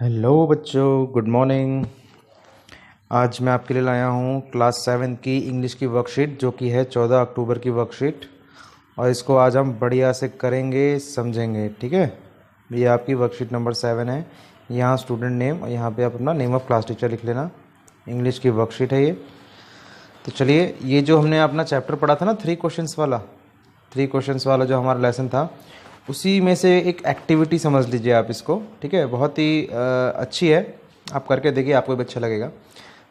Hello बच्चों, good morning. आज मैं आपके लिए लाया हूँ क्लास 7 की इंग्लिश की वर्कशीट, जो कि है 14 अक्टूबर की वर्कशीट। और इसको आज हम बढ़िया से करेंगे, समझेंगे। ठीक है, ये आपकी वर्कशीट नंबर 7 है। यहाँ स्टूडेंट नेम और यहाँ पे आप अपना नेम ऑफ क्लास टीचर लिख लेना। इंग्लिश की वर्कशीट है ये। तो चलिए, ये जो हमने अपना चैप्टर पढ़ा था ना, 3 क्वेश्चंस वाला जो हमारा लेसन था, उसी में से एक एक्टिविटी समझ लीजिए आप इसको। ठीक है, बहुत ही अच्छी है। आप करके देखिए, आपको भी अच्छा लगेगा।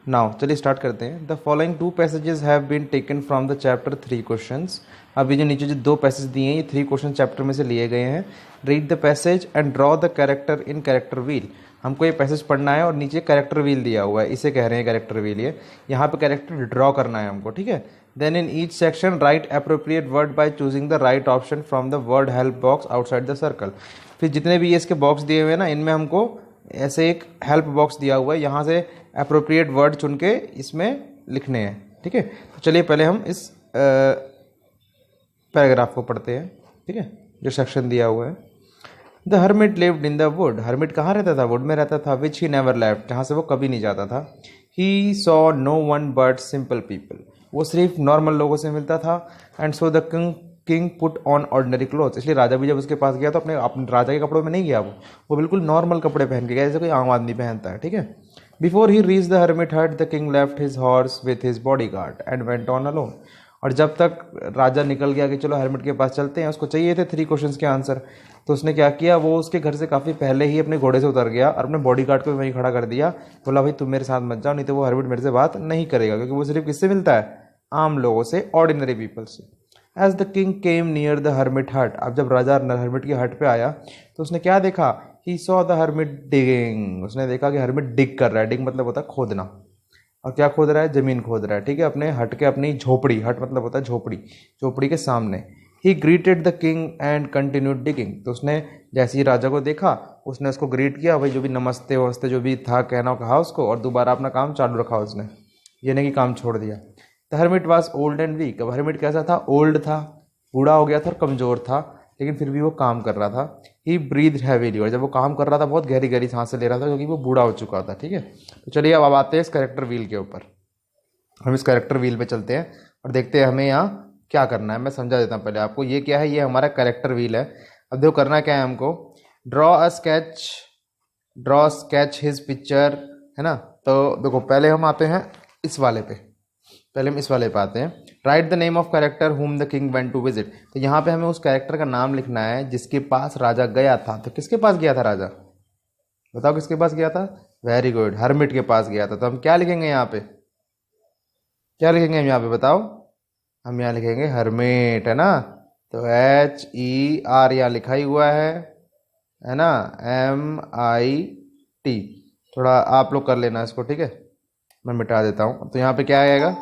नाउ चलिए स्टार्ट करते हैं। The following 2 passages have been taken from the chapter 3 questions. अब ये जो नीचे जो 2 पैसेज दिए हैं, ये 3 क्वेश्चन चैप्टर में से लिए गए हैं। Read the passage and draw the character in character wheel. हमको ये पैसेज पढ़ना है और नीचे कैरेक्टर व्हील दिया हुआ है, इसे कह रहे हैं कैरेक्टर व्हील। ये यहाँ पे कैरेक्टर ड्रॉ करना है हमको। ठीक है, then in each section write appropriate word by choosing the right option from the word help box outside the circle. फिर जितने भी ये इसके बॉक्स दिए हुए हैं ना, इनमें हमको ऐसे एक हेल्प बॉक्स दिया हुआ है, यहाँ से अप्रोप्रिएट वर्ड चुन के इसमें लिखने हैं। ठीक है, तो चलिए पहले हम इस पैराग्राफ को पढ़ते हैं। ठीक है, जो सेक्शन दिया हुआ है। The hermit lived in the wood. Hermit कहाँ रहता था? वुड में रहता था। विच ही नेवर लेफ्ट, जहाँ से वो कभी नहीं जाता था। He saw no one but simple people. वो सिर्फ नॉर्मल लोगों से मिलता था। And so the king put on ordinary clothes. इसलिए राजा भी जब उसके पास गया तो अपने राजा के कपड़ों में नहीं गया, वो बिल्कुल नॉर्मल कपड़े पहन के गया, जैसे कोई आम आदमी पहनता है। ठीक है, before he reach the hermit hut the king left his horse with his bodyguard and went on alone. और जब तक राजा निकल गया कि चलो हर्मिट के पास चलते हैं, उसको चाहिए थे 3 क्वेश्चंस के आंसर, तो उसने क्या किया, वो उसके घर से काफ़ी पहले ही अपने घोड़े से उतर गया और अपने बॉडी गार्ड को भी वहीं खड़ा कर दिया। बोला भाई तुम मेरे साथ मत जाओ, नहीं तो वो हर्मिट मेरे से बात नहीं करेगा, क्योंकि वो सिर्फ किससे मिलता है? आम लोगों से, ऑर्डिनरी पीपल से। As the king came near the hermit hut. अब जब राजा हर्मिट की हट पे आया तो उसने क्या देखा? He saw the hermit digging. उसने देखा कि हर्मिट डिग कर रहा है। डिग मतलब होता है खोदना। और क्या खोद रहा है? जमीन खोद रहा है। ठीक है, अपने हट के, अपनी झोपड़ी, हट मतलब होता है झोपड़ी, झोपड़ी के सामने। ही greeted the king and continued digging. तो उसने जैसे ही राजा को देखा, उसने उसको ग्रीट किया, भाई जो भी नमस्ते वमस्ते जो भी था कहना कहा उसको, और दोबारा अपना काम चालू रखा उसने, ये नहीं कि काम छोड़ दिया। The hermit was old and weak. अब हर्मिट कैसा था? ओल्ड था, बूढ़ा हो गया था और कमज़ोर था, लेकिन फिर भी वो काम कर रहा था। ही ब्रीथ हैवीली। और जब वो काम कर रहा था बहुत गहरी गहरी सांसें ले रहा था, क्योंकि वो बूढ़ा हो चुका था। ठीक है, तो चलिए अब आते हैं इस कैरेक्टर व्हील के ऊपर। हम इस कैरेक्टर व्हील पे चलते हैं और देखते हैं हमें यहाँ क्या करना है। मैं समझा देता हूँ पहले आपको, ये क्या है। ये हमारा कैरेक्टर व्हील है। अब देखो करना क्या है हमको। ड्रॉ स्केच हिज पिक्चर, है ना। तो देखो पहले हम आते हैं इस वाले पे, पहले हम इस वाले पे आते हैं। Write the name of character whom the king went to visit. तो यहाँ पे हमें उस कैरेक्टर का नाम लिखना है जिसके पास राजा गया था। तो किसके पास गया था राजा? बताओ किसके पास गया था? वेरी गुड, हर्मिट के पास गया था। तो हम क्या लिखेंगे यहाँ पे? क्या लिखेंगे हम यहाँ पे बताओ? हम यहाँ लिखेंगे हर्मिट, है ना। तो HER यहाँ लिखा ही हुआ है ना, MIT। थोड़ा आप लोग कर लेना इसको, ठीक है, मैं मिटा देता हूँ। तो यहाँ पे क्या आएगा?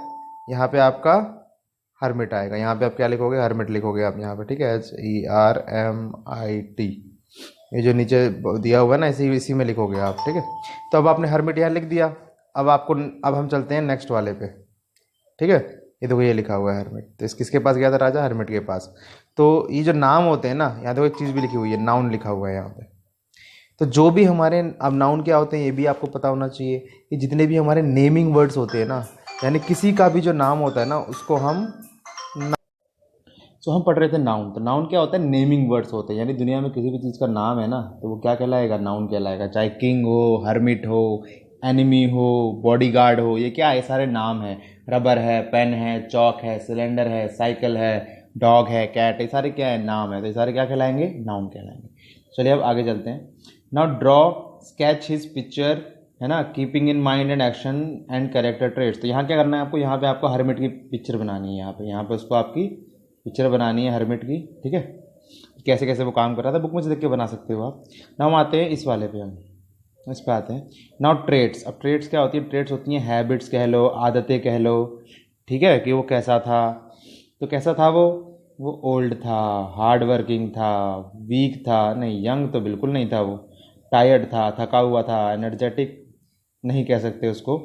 यहाँ पे आपका हर्मिट आएगा। यहाँ पे आप क्या लिखोगे? हर्मिट लिखोगे आप यहाँ पे। ठीक है, HERMIT। ये जो नीचे दिया हुआ है ना, इसी में लिखोगे आप। ठीक है, तो अब आपने हर्मिट यहाँ लिख दिया। अब हम चलते हैं नेक्स्ट वाले पे। ठीक है, ये देखो ये लिखा हुआ है हर्मिट। तो इस किसके पास गया था राजा? हर्मिट के पास। तो ये जो नाम होते हैं ना, यहाँ देखो एक चीज़ भी लिखी हुई है, नाउन लिखा हुआ है यहाँ पे। तो जो भी हमारे, अब नाउन क्या होते हैं ये भी आपको पता होना चाहिए। कि जितने भी हमारे नेमिंग वर्ड्स होते हैं ना, यानी किसी का भी जो नाम होता है ना, उसको हम हम पढ़ रहे थे नाउन। तो नाउन क्या होता है? नेमिंग वर्ड्स होते हैं, यानी दुनिया में किसी भी चीज़ का नाम है ना, तो वो क्या कहलाएगा? नाउन कहलाएगा। चाहे किंग हो, हर्मिट हो, एनिमी हो, बॉडीगार्ड हो, ये क्या है? ये सारे नाम हैं। रबर है, पेन है, चौक है, सिलेंडर है, साइकिल है, डॉग है, कैट, ये सारे क्या है? नाम है। तो ये सारे क्या कहलाएंगे? नाउन कहलाएंगे। चलिए अब आगे चलते हैं। Now draw sketch his picture, है ना, keeping in mind and action and character traits. तो यहाँ क्या करना है आपको? यहाँ पे आपको हर्मिट की पिक्चर बनानी है। यहाँ पे उसको आपकी पिक्चर बनानी है हर्मिट की। ठीक है, कैसे कैसे वो काम कर रहा था, बुक में से देख के बना सकते हो आप। नाउ आते हैं इस वाले पे, हम इस पे आते हैं। Now traits. अब ट्रेट्स क्या होती है? ट्रेट्स होती हैं हैबिट्स कह लो, आदतें कह लो। ठीक है, कि वो कैसा था। तो कैसा था वो ओल्ड था, हार्ड वर्किंग था, वीक था, नहीं यंग तो बिल्कुल नहीं था, वो टायर्ड था, थका हुआ था, एनर्जेटिक नहीं कह सकते उसको,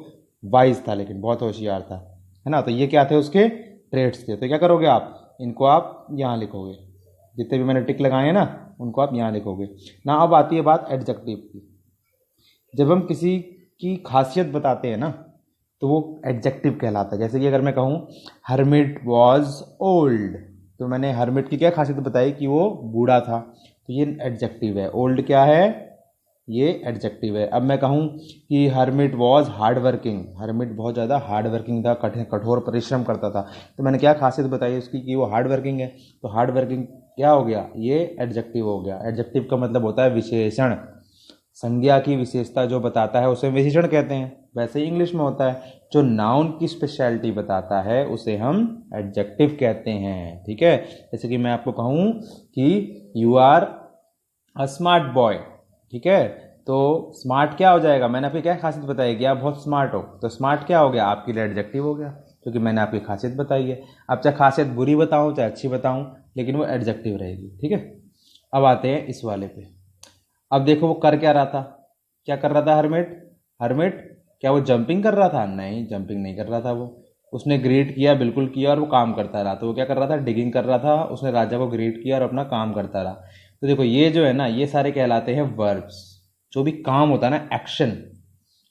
वाइज था लेकिन बहुत होशियार था, है ना। तो ये क्या थे? उसके ट्रेट्स थे। तो क्या करोगे आप? इनको आप यहाँ लिखोगे, जितने भी मैंने टिक लगाए हैं ना, उनको आप यहाँ लिखोगे ना। अब आती है बात एडजेक्टिव की। जब हम किसी की खासियत बताते हैं ना तो वो एडजेक्टिव कहलाता है। जैसे कि अगर मैं कहूँ हर्मिट वॉज ओल्ड, तो मैंने हर्मिट की क्या खासियत बताई कि वो बूढ़ा था, तो ये एडजेक्टिव है। ओल्ड क्या है, ये एडजेक्टिव है। अब मैं कहूँ कि hermit was hard working, hermit बहुत ज़्यादा हार्ड वर्किंग था, कठोर परिश्रम करता था, तो मैंने क्या खासियत बताई उसकी कि वो हार्ड वर्किंग है, तो हार्ड वर्किंग क्या हो गया, ये एडजेक्टिव हो गया। एडजेक्टिव का मतलब होता है विशेषण, संज्ञा की विशेषता जो बताता है उसे विशेषण कहते हैं। वैसे ही इंग्लिश में होता है, जो नाउन की स्पेशलिटी बताता है उसे हम एडजेक्टिव कहते हैं। ठीक है, जैसे कि मैं आपको कहूँ कि you are a smart boy, ठीक है, तो स्मार्ट क्या हो जाएगा, मैंने आपकी क्या खासियत बताई कि आप बहुत स्मार्ट हो, तो स्मार्ट क्या हो गया, आपके लिए एडजेक्टिव हो गया, क्योंकि मैंने आपकी खासियत बताई है। अब चाहे खासियत बुरी बताऊँ चाहे अच्छी बताऊँ, लेकिन वो एडजेक्टिव रहेगी। ठीक है, अब आते हैं इस वाले पे। अब देखो वो कर क्या रहा था, क्या कर रहा था हर्मिट, हर्मिट क्या वो जंपिंग कर रहा था, नहीं जंपिंग नहीं कर रहा था वो, उसने ग्रीट किया, बिल्कुल किया, और वो काम करता रहा। तो वो क्या कर रहा था, डिगिंग कर रहा था, उसने राजा को ग्रीट किया और अपना काम करता रहा। तो देखो ये जो है ना, ये सारे कहलाते हैं वर्ब्स। जो भी काम होता है ना, एक्शन,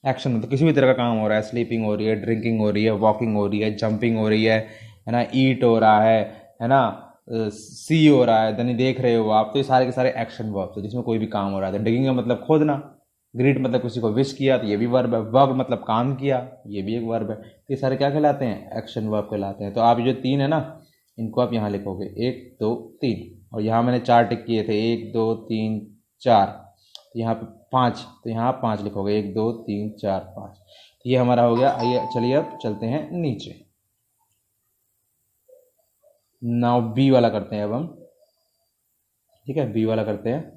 एक्शन मतलब किसी भी तरह का काम हो रहा है, स्लीपिंग हो रही है, ड्रिंकिंग हो रही है, वॉकिंग हो रही है, जंपिंग हो रही है ना, ईट हो रहा है ना, सी हो रहा है, यानी देख रहे हो आप, तो ये सारे के सारे एक्शन वर्ब्स है जिसमें कोई भी काम हो रहा है। डिगिंग का मतलब खोदना, ग्रीट मतलब किसी को विश किया, तो ये भी वर्ब है, वर्ब मतलब काम किया, ये भी एक वर्ब है। तो ये सारे क्या कहलाते हैं, एक्शन वर्ब कहलाते हैं। तो आप जो तीन है ना, इनको आप यहाँ लिखोगे 1 2 3, और यहाँ मैंने 4 टिक किए थे, 1 2 3 4, तो यहाँ पे 5, तो यहाँ आप 5 लिखोगे, 1 2 3 4 5, तो ये हमारा हो गया। आइए चलिए अब चलते हैं नीचे। नाउ बी वाला करते हैं अब हम, ठीक है, बी वाला करते हैं।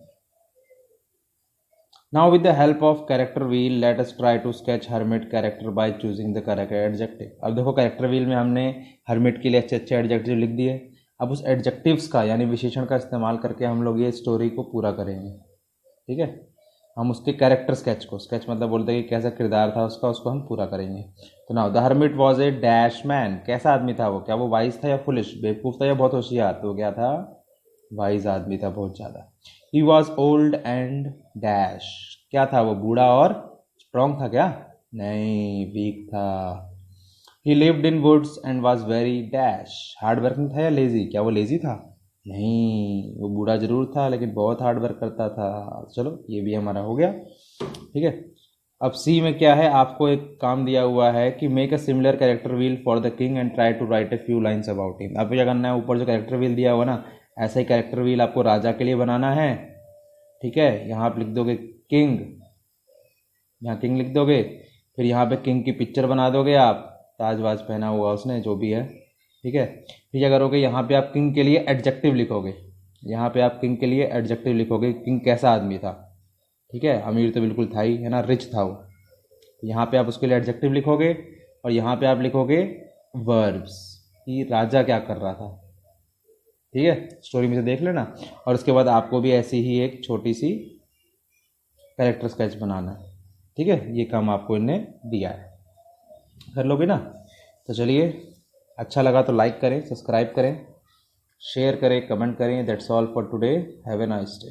Now with the help of character wheel let us try to sketch hermit character by choosing the correct adjective. अब देखो कैरेक्टर व्हील में हमने हर्मिट के लिए अच्छे अच्छे एडजेक्टिव लिख दिए। अब उस एडजेक्टिव्स का यानी विशेषण का इस्तेमाल करके हम लोग ये स्टोरी को पूरा करेंगे। ठीक है, हम उसके कैरेक्टर स्केच को, स्केच मतलब बोलते हैं कि कैसा किरदार था उसका, उसको हम पूरा करेंगे। तो now the hermit was a dash man, कैसा आदमी था वो, क्या वो वाइज था या फुलिश, बेवकूफ़ था या बहुत होशियार, तो वो क्या था, वाइज आदमी था बहुत ज़्यादा। He was old and dash, क्या था वो, बूढ़ा और स्ट्रॉन्ग था क्या, नहीं वीक था। He lived in woods and was very dash, hard working था या लेजी, क्या वो लेजी था, नहीं वो बूढ़ा जरूर था लेकिन बहुत हार्ड वर्क करता था। चलो ये भी हमारा हो गया। ठीक है, अब सी में क्या है, आपको एक काम दिया हुआ है कि make a similar character wheel for the king and try to write a few lines about him. आपको क्या करना है, ऊपर जो कैरेक्टर व्हील दिया हुआ ना, ऐसा ही कैरेक्टर व्हील आपको राजा के लिए बनाना है। ठीक है, यहाँ आप लिख दोगे किंग, यहाँ किंग लिख दोगे, फिर यहाँ पे किंग की पिक्चर बना दोगे आप, ताज वाज पहना हुआ उसने जो भी है। ठीक है, फिर क्या करोगे, यहाँ पे आप किंग के लिए एडजेक्टिव लिखोगे, यहाँ पे आप किंग के लिए एडजेक्टिव लिखोगे, किंग कैसा आदमी था। ठीक है, अमीर तो बिल्कुल था ही, है ना, रिच था वो, यहाँ पे आप उसके लिए एडजेक्टिव लिखोगे, और यहाँ पे आप लिखोगे वर्ब्स कि राजा क्या कर रहा था। ठीक है, स्टोरी में से देख लेना, और उसके बाद आपको भी ऐसी ही एक छोटी सी कैरेक्टर स्केच बनाना है। ठीक है, ये काम आपको इनने दिया है, कर लोगे ना। तो चलिए, अच्छा लगा तो लाइक करें, सब्सक्राइब करें, शेयर करें, कमेंट करें। That's all for today, have a nice day.